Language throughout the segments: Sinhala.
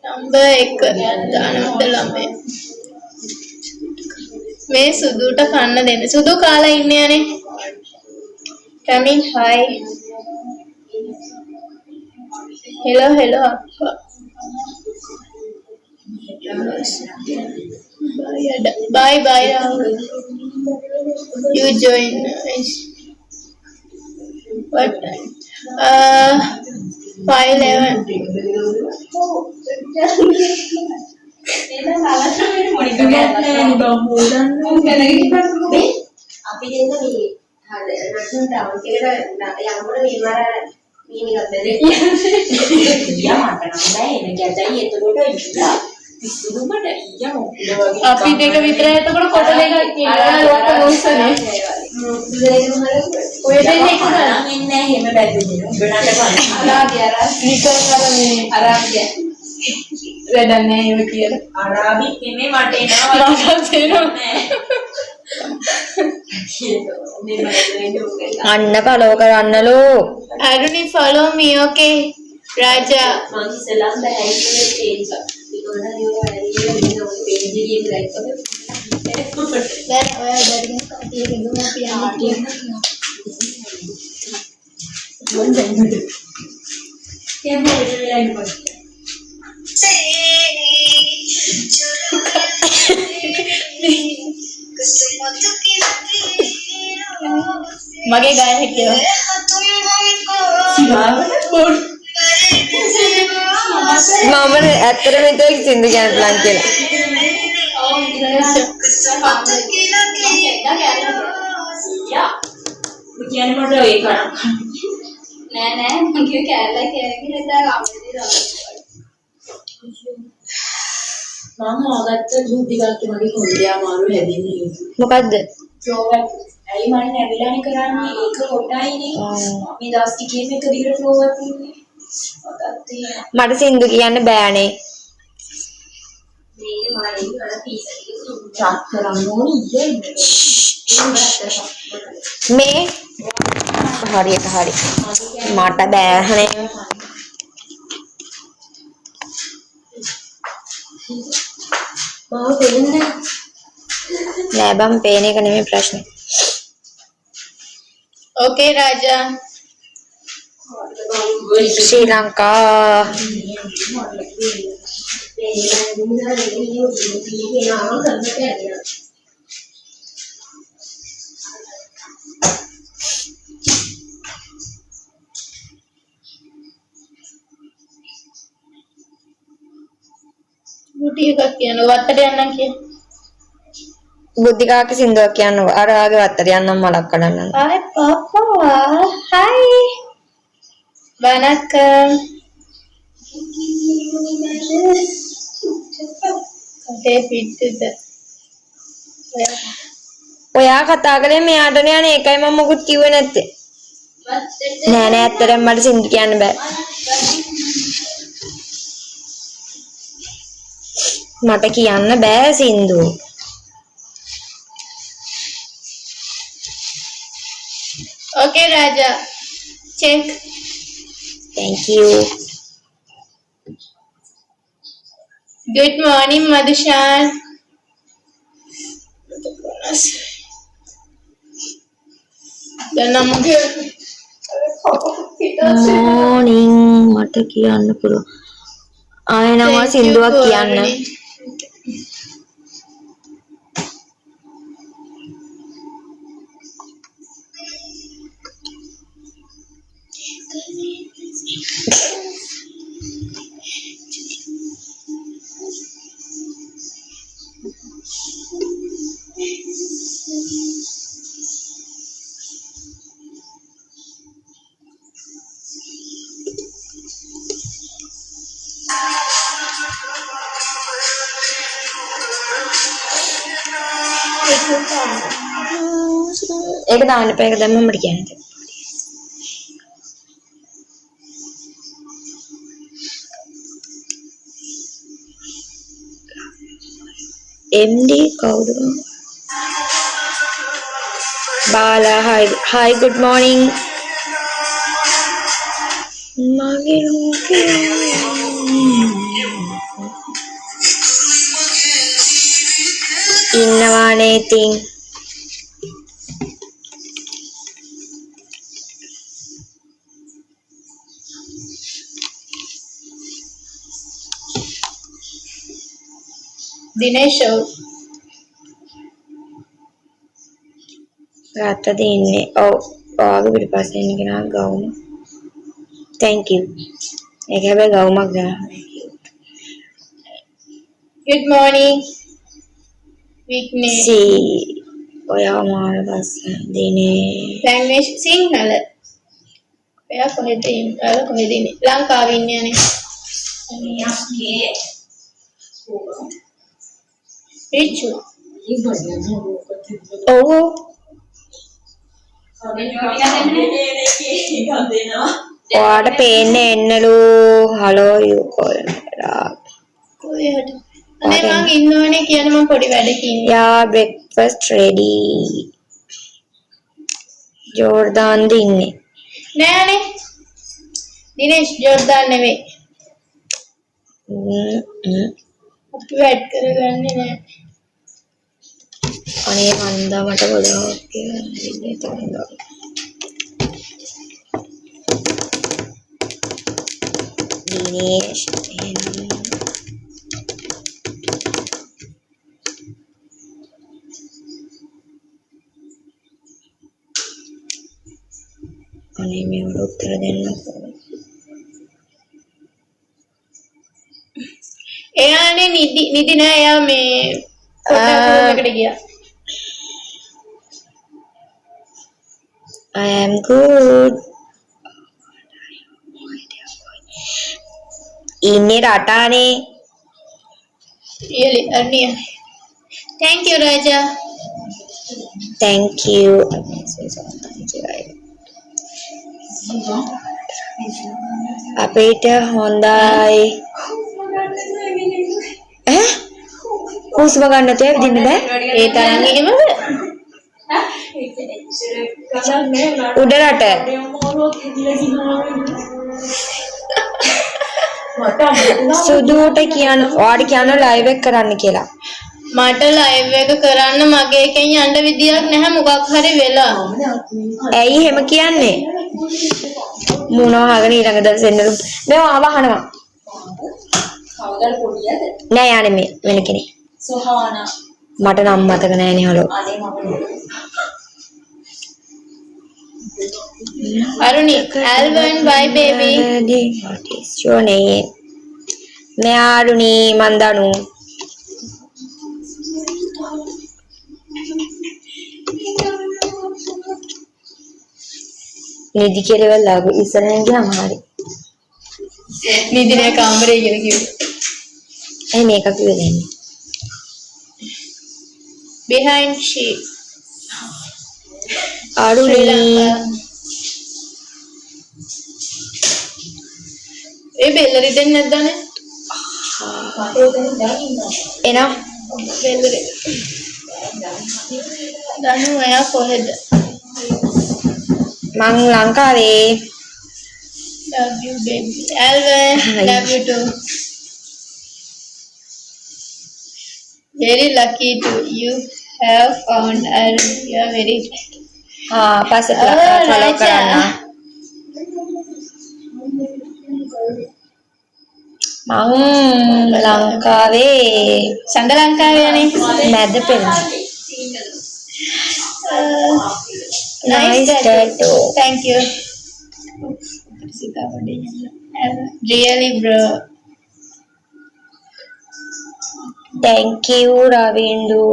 නම්බර් 1 දානවද ළමයි මේ සුදුට කන්න දෙන්න සුදු කාලා ඉන්නේ යනේ කමින් හයි hello අප්පා bye Rahul you join what 511 අපි දෙක විතරයි එතකොට කොටල එකක් තියෙනවා ලොක්ක මොන්සනේ ඔය දෙන්නේ එක නම් එන්නේ නැහැ එහෙම බැද්දේ උඹනට කන්න අරාබිය නිකන් අර මේ අරාබිය වැඩක් නැහැ ඒක කියලා අරාබි නෙමෙයි මට එනවා මට එනවා අන්න follow කරන්නලෝ Aruni follow me okay Raja මම ඉස්සෙල්ලාම බැහැ ඉන්නේ තේරිසා දැන් ඔය බැරිගෙන කටිය ගෙදුම අපි මගේ ගායන කියලා මම ඇත්තටම හිතුවා සින්දු කියන්න ප්ලෑන් කියලා. කියන්නේ මට ඒ කරා. නෑ මම කිව්වේ කෑල්ලා කියලා හිතා ගාමේදී මම ආගත්ත ජූටිකල්ට මගේ කොණ්ඩේ අමාරු හැදෙන්නේ. මොකද්ද? ෆ්ලෝවර්. ඇයි මම නැවිලානේ කරන්නේ ඒක කොටයිනේ. මේ දවස් ටිකේම එක දිගට ෆ්ලෝවර් තින්නේ. මට සින්දු කියන්න බෑනේ. මේ මායි වල පීස් එක චක් කරන්න ඕනේ ඉන්නේ. මේ හරියට හරි. මට බෑහනේ. මාව දෙන්නේ නෑ බම් පේන එක නෙමෙයි ප්‍රශ්නේ. Okay Raja ශ්‍රී ලංකා මුටි එකක් කියනවා වත්තට යන්නම් කිය. බුද්ධිකාගේ සින්දුවක් කියන්නකො. අර ආගේ වත්තට යන්නම් මලක් කඩන්නම්. Hi Papa. Hi. Vanakkam. කටේ පිටුද. ඔයා කතා කළේ මෙයාටනේ අනේ ඒකයි මම මොකුත් කිව්වේ නැත්තේ. නෑ නෑ ඇත්තටම මට සින්දු කියන්න බෑ. මට කියන්න බෑ සින්දු. Okay Raja. Check. Thank you. Good morning Madhushan. Dan namanya morning මට කියන්න පුළුවන්. ආයෙ නම් සින්දුවක් කියන්න. ඒක දාන්න එපා. ඒක දැම්මම මට කියන්න. MD කවුද? බාලා hi good morning. මගේ ලෝකේ ඉන්නවානේ ඉතින්. දිනේෂ් රාත්තද ඉන්නේ. ඔව්. ඔයාගේ පිටිපස්සේ ඉන්න කෙනා ගවුම. Thank you. ඒක හැබැයි ගවුමක් දාන්න. good morning වික්නේ ඔයා මාර පස්සේ දිනේ. ලැන්ග්වේජ් සිංහල ඔයා කොහෙද ඉන්නේ? ඔයාලා කොහෙද ඉන්නේ? ලංකාවේ ඉන්නේ නේ. අනියස්ගේ රිචු ඔව්. ඔයාට පේන්නේ එන්නලු. හලෝ යූ කොල්ලා. කොහෙද? අනේ මං ඉන්නවනේ කියන මං පොඩි වැඩකින්. යා breakfast ready. ජෝර්දාන් දින්නේ. නෑනේ. දිනේෂ් ජෝර්දාන් නෙවෙයි. අපි වැඩ කරගන්නේ නෑ. අනේ මන්දා මට බොදාවක් කියලා ඉන්නේ තෝරනවා. දිනේෂ් අනේ මේ උත්තර දෙන්නකෝ. එයානේ නිදි නෑ එයා මේ පොඩකට ගියා. I am good. ඉන්නේ රටානේ. really අනිය. thank you Raja. Thank you. අපිට හොඳයි. හුස්ම ගන්න තේ විදින්න බෑ. ඒ තරම් එහෙමද? උඩරට සුදුට කියන්න ඔයාට කියන්න ලයිව් එක කරන්න කියලා. මට ලයිව් එක කරන්න මගේ එකෙන් යන්න විදියක් නැහැ මොකක් හරි වෙලා. ඇයි එහෙම කියන්නේ? මොනවා අහගෙන ඊළඟ දවසේ එන්නලු. මේ ආවහනවා. කවදාද පොඩියද? නෑ යන්නේ මේ වෙන කෙනෙක්. සෝහානා. මට නම් මතක නෑනේ හලෝ. අනේ මම Aruni Alvin bye baby. What is your name? मैं आरुणी मंदानु. निधि के लेवल लागू इस तरह की हमारी නිදි නෑ කාමරේ කියලා කිව්වා. ऐ मेकअप भी लेंगे. behind she आरुणी ඒ බෙල්ලරි දෙන්නේ නැද්දනේ? එනවා බෙල්ලරි. දනු එයා කොහෙද? මං ලංකාවේ. love you baby. Alvin love you too. very lucky to you have found Arun. You are very हाँ पास follow Raja. करना. මං ලංකාවේ සංග ලංකාවේනේ. මැද පෙළ. nice Nice tattoo. tattoo. Thank you. Really bro. Thank you Ravindu.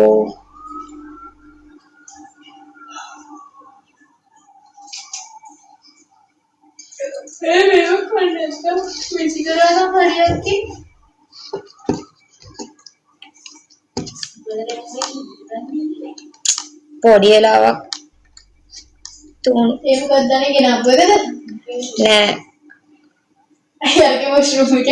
පොඩි වෙලාවක් තුන් ඒක මොකක්ද දන්නේ ගෙනාපු එකද? නෑ අයියාගේ මෂ්රූම් එක